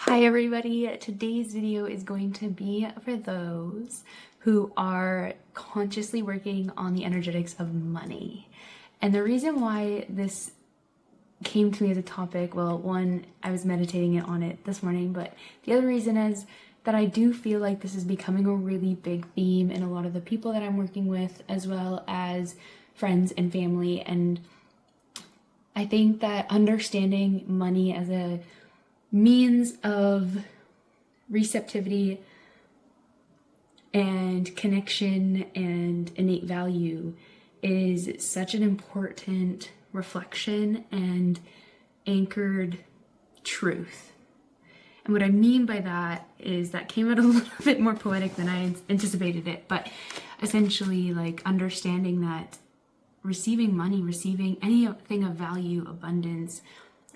Hi everybody, today's video is going to be for those who are consciously working on the energetics of money. And the reason why this came to me as a topic, well, one, I was meditating on it this morning, but the other reason is that I do feel like this is becoming a really big theme in a lot of the people that I'm working with, as well as friends and family. And I think that understanding money as a means of receptivity and connection and innate value is such an important reflection and anchored truth. And what I mean by that is that came out a little bit more poetic than I anticipated it, but essentially like understanding that receiving money, receiving anything of value, abundance,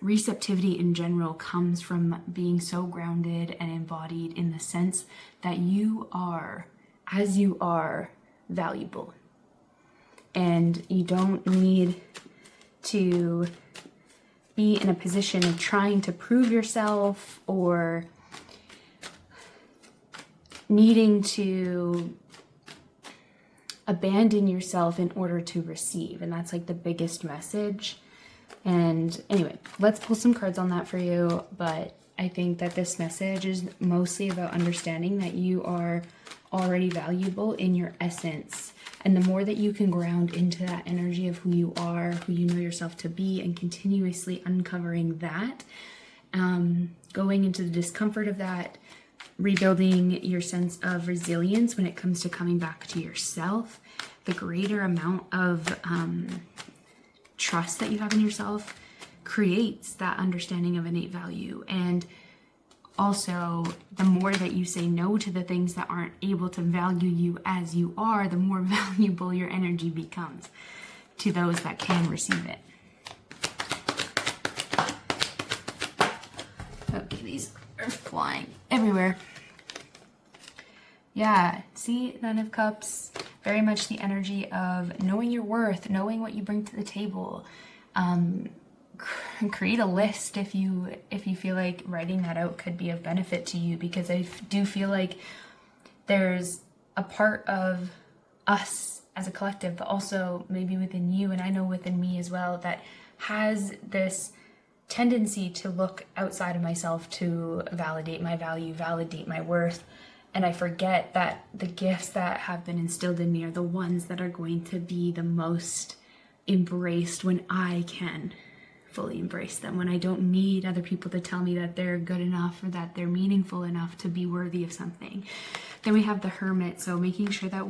receptivity in general comes from being so grounded and embodied in the sense that you are, as you are, valuable. And you don't need to be in a position of trying to prove yourself or needing to abandon yourself in order to receive. And that's like the biggest message. And anyway, let's pull some cards on that for you. But I think that this message is mostly about understanding that you are already valuable in your essence. And the more that you can ground into that energy of who you are, who you know yourself to be, and continuously uncovering that, going into the discomfort of that, rebuilding your sense of resilience when it comes to coming back to yourself, the greater amount of trust that you have in yourself creates that understanding of innate value. And also, the more that you say no to the things that aren't able to value you as you are, the more valuable your energy becomes to those that can receive it. Okay, these are flying everywhere. Yeah, see, Nine of Cups, very much the energy of knowing your worth, knowing what you bring to the table. Create a list if you feel like writing that out could be of benefit to you, because I do feel like there's a part of us as a collective, but also maybe within you, and I know within me as well, that has this tendency to look outside of myself to validate my value, validate my worth. And I forget that the gifts that have been instilled in me are the ones that are going to be the most embraced when I can fully embrace them, when I don't need other people to tell me that they're good enough or that they're meaningful enough to be worthy of something. Then we have the Hermit, so making sure that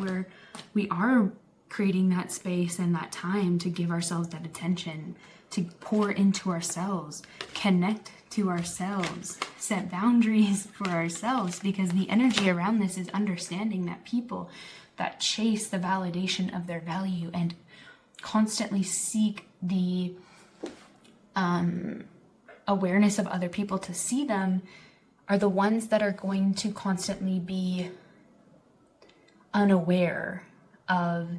we are creating that space and that time to give ourselves that attention, to pour into ourselves, connect to ourselves, set boundaries for ourselves, because the energy around this is understanding that people that chase the validation of their value and constantly seek the awareness of other people to see them are the ones that are going to constantly be unaware of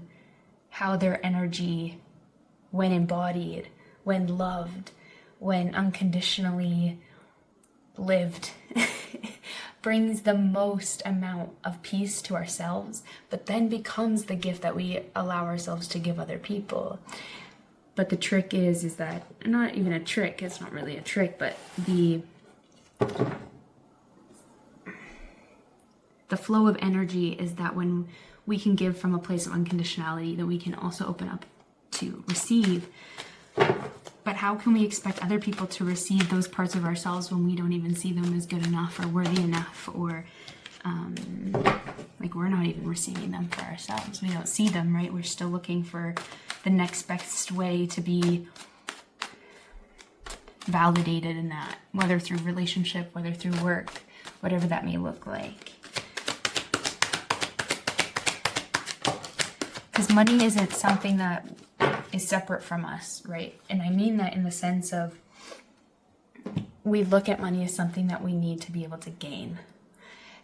how their energy, when embodied, when loved, when unconditionally lived, brings the most amount of peace to ourselves, but then becomes the gift that we allow ourselves to give other people. But the trick is that, not even a trick, it's not really a trick, but the flow of energy is that when we can give from a place of unconditionality, then we can also open up to receive. But how can we expect other people to receive those parts of ourselves when we don't even see them as good enough or worthy enough, or like we're not even receiving them for ourselves? We don't see them, right? We're still looking for the next best way to be validated in that, whether through relationship, whether through work, whatever that may look like. Because money isn't something that is separate from us, right? And I mean that in the sense of we look at money as something that we need to be able to gain.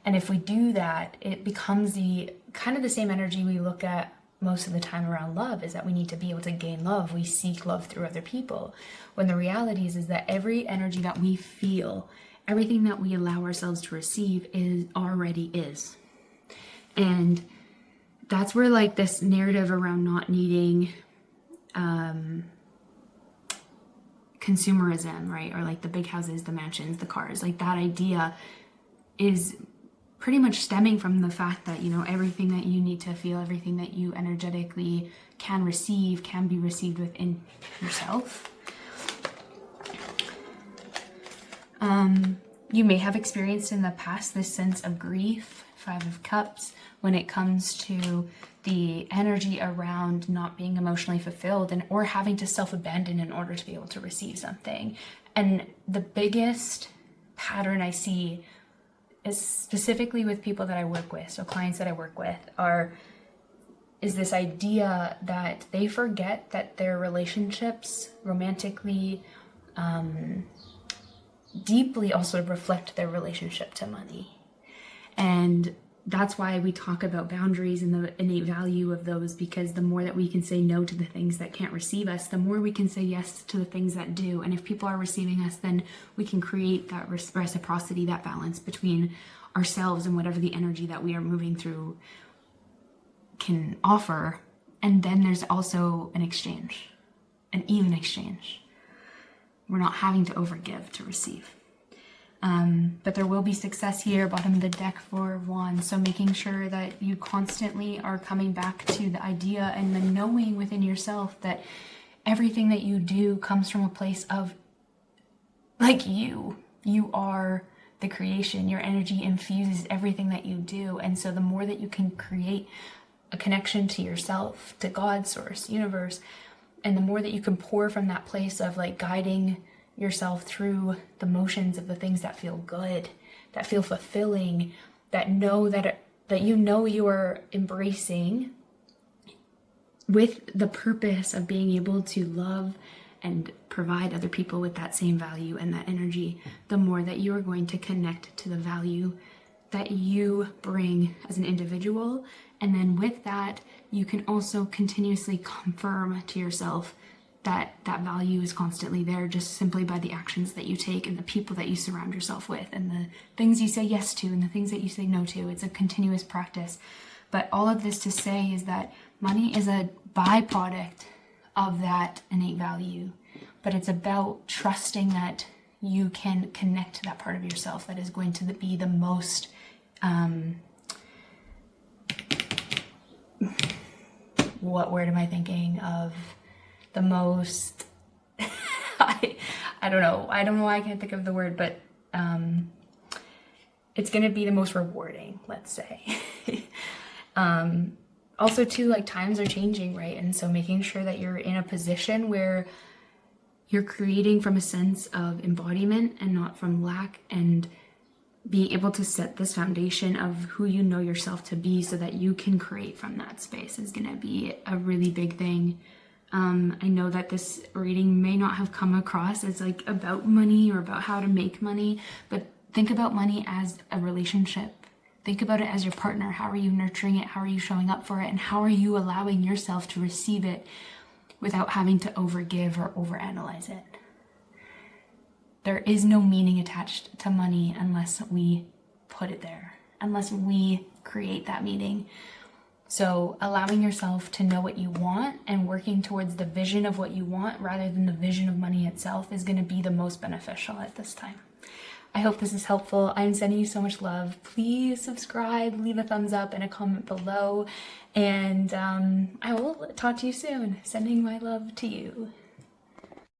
And if we do that, it becomes the kind of the same energy we look at most of the time around love, is that we need to be able to gain love. We seek love through other people. When the reality is that every energy that we feel, everything that we allow ourselves to receive already is. And that's where like this narrative around not needing consumerism, right? Or like the big houses, the mansions, the cars, like that idea is pretty much stemming from the fact that, you know, everything that you need to feel, everything that you energetically can receive, can be received within yourself. You may have experienced in the past this sense of grief, 5 of Cups, when it comes to the energy around not being emotionally fulfilled and or having to self-abandon in order to be able to receive something. And the biggest pattern I see is specifically with people that I work with, so clients that I work with, is this idea that they forget that their relationships romantically deeply also reflect their relationship to money. And that's why we talk about boundaries and the innate value of those, because the more that we can say no to the things that can't receive us, the more we can say yes to the things that do. And if people are receiving us, then we can create that reciprocity, that balance between ourselves and whatever the energy that we are moving through can offer. And then there's also an exchange, an even exchange. We're not having to overgive to receive. But there will be success here, bottom of the deck, 4 of Wands. So making sure that you constantly are coming back to the idea and the knowing within yourself that everything that you do comes from a place of, like, you are the creation. Your energy infuses everything that you do. And so the more that you can create a connection to yourself, to God, source, universe, and the more that you can pour from that place of like guiding yourself through the motions of the things that feel good, that feel fulfilling, that know that you know you are embracing with the purpose of being able to love and provide other people with that same value and that energy, the more that you are going to connect to the value that you bring as an individual. And then with that, you can also continuously confirm to yourself that that value is constantly there, just simply by the actions that you take and the people that you surround yourself with and the things you say yes to and the things that you say no to. It's a continuous practice. But all of this to say is that money is a byproduct of that innate value, but it's about trusting that you can connect to that part of yourself that is going to be the most what word am I thinking of? The most I don't know why I can't think of the word, but it's going to be the most rewarding, let's say. Also too, like, times are changing, right? And so making sure that you're in a position where you're creating from a sense of embodiment and not from lack, and being able to set this foundation of who you know yourself to be so that you can create from that space is going to be a really big thing. I know that this reading may not have come across as like about money or about how to make money, but think about money as a relationship. Think about it as your partner. How are you nurturing it? How are you showing up for it? And how are you allowing yourself to receive it without having to overgive or overanalyze it? There is no meaning attached to money unless we put it there, unless we create that meaning. So allowing yourself to know what you want and working towards the vision of what you want rather than the vision of money itself is going to be the most beneficial at this time. I hope this is helpful. I'm sending you so much love. Please subscribe, leave a thumbs up and a comment below, and I will talk to you soon. Sending my love to you.